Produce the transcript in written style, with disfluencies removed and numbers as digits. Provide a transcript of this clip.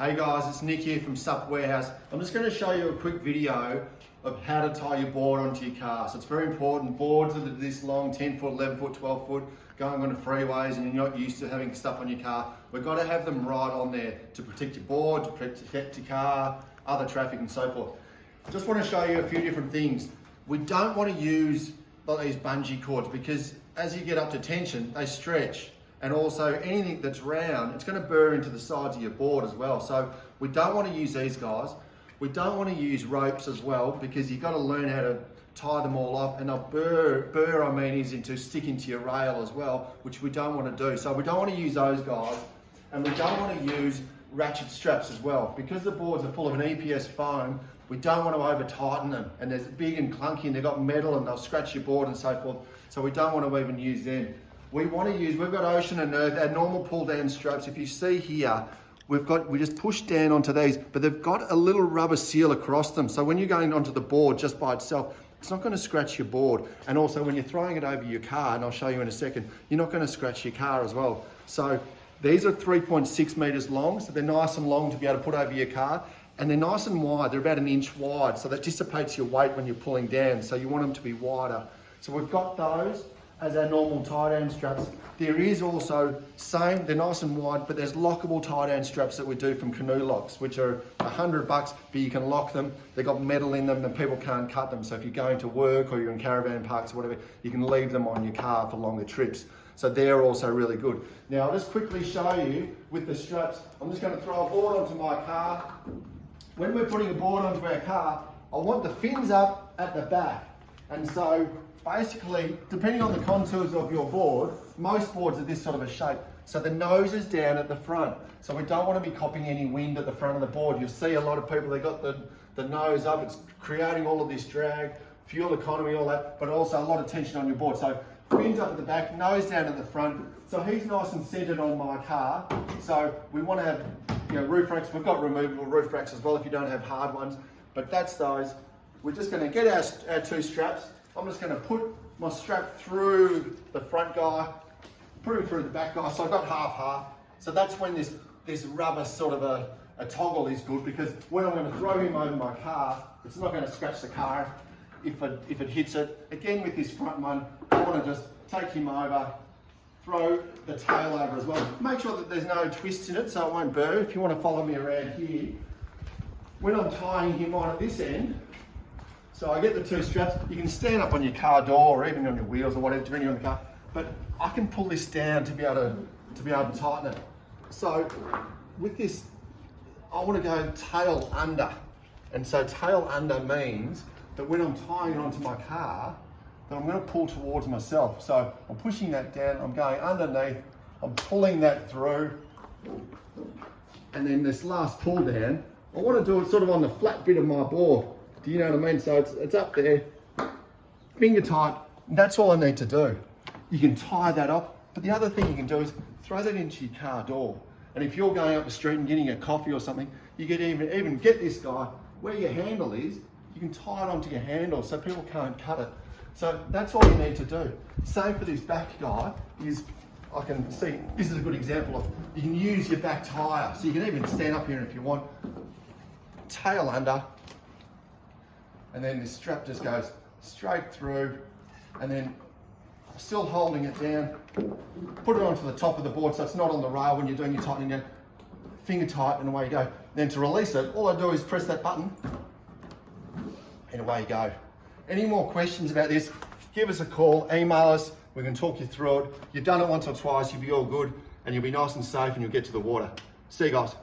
Hey guys, it's Nick here from SUP Warehouse. I'm just going to show you a quick video of how to tie your board onto your car. So it's very important. Boards are this long, 10 foot, 11 foot, 12 foot, going onto freeways and you're not used to having stuff on your car. We've got to have them right on there to protect your board, to protect your car, other traffic and so forth. Just want to show you a few different things. We don't want to use like these bungee cords because as you get up to tension, they stretch. And also anything that's round, it's going to burr into the sides of your board as well. So we don't want to use these guys. We don't want to use ropes as well because you've got to learn how to tie them all off, and they'll burr I mean is into sticking to your rail as well, which we don't want to do. So we don't want to use those guys, and we don't want to use ratchet straps as well. Because the boards are full of an EPS foam, we don't want to over tighten them, and they're big and clunky and they've got metal and they'll scratch your board and so forth. So we don't want to even use them. We've got ocean and earth, our normal pull down straps. If you see here, we just push down onto these, but they've got a little rubber seal across them. So when you're going onto the board just by itself, it's not going to scratch your board. And also when you're throwing it over your car, and I'll show you in a second, you're not going to scratch your car as well. So these are 3.6 meters long, so they're nice and long to be able to put over your car. And they're nice and wide, they're about an inch wide, so that dissipates your weight when you're pulling down. So you want them to be wider. So we've got those as our normal tie-down straps. There is also they're nice and wide, but there's lockable tie-down straps that we do from Canoe Locks, which are $100, but you can lock them. They've got metal in them and people can't cut them. So if you're going to work or you're in caravan parks or whatever, you can leave them on your car for longer trips. So they're also really good. Now I'll just quickly show you with the straps. I'm just going to throw a board onto my car. When we're putting a board onto our car, I want the fins up at the back. And so basically, depending on the contours of your board, most boards are this sort of a shape. So the nose is down at the front. So we don't want to be copying any wind at the front of the board. You'll see a lot of people, they got the nose up, it's creating all of this drag, fuel economy, all that, but also a lot of tension on your board. So fins up at the back, nose down at the front. So he's nice and centered on my car. So we want to have roof racks. We've got removable roof racks as well if you don't have hard ones, but that's those. We're just going to get our two straps. I'm just going to put my strap through the front guy, put it through the back guy. So I've got half. So that's when this rubber sort of a toggle is good, because when I'm going to throw him over my car, it's not going to scratch the car if it hits it. Again, with this front one, I want to just take him over, throw the tail over as well. Make sure that there's no twists in it so it won't burr. If you want to follow me around here, when I'm tying him on at this end, so I get the two straps. You can stand up on your car door or even on your wheels or whatever, depending on the car. But I can pull this down to be able to tighten it. So with this, I want to go tail under. And so tail under means that when I'm tying it onto my car, that I'm going to pull towards myself. So I'm pushing that down, I'm going underneath, I'm pulling that through. And then this last pull down, I want to do it sort of on the flat bit of my board. Do you know what I mean? So it's up there, finger tight, and that's all I need to do. You can tie that up, but the other thing you can do is throw that into your car door. And if you're going up the street and getting a coffee or something, you can even get this guy, where your handle is, you can tie it onto your handle so people can't cut it. So that's all you need to do. Same for this back guy, I can see, this is a good example of, you can use your back tire. So you can even stand up here if you want, tail under, and then this strap just goes straight through, and then still holding it down, put it onto the top of the board so it's not on the rail when you're doing your tightening down, finger tight, and away you go. Then to release it, all I do is press that button, and away you go. Any more questions about this, give us a call, email us, we can talk you through it. You've done it once or twice, you'll be all good, and you'll be nice and safe, and you'll get to the water. See you guys.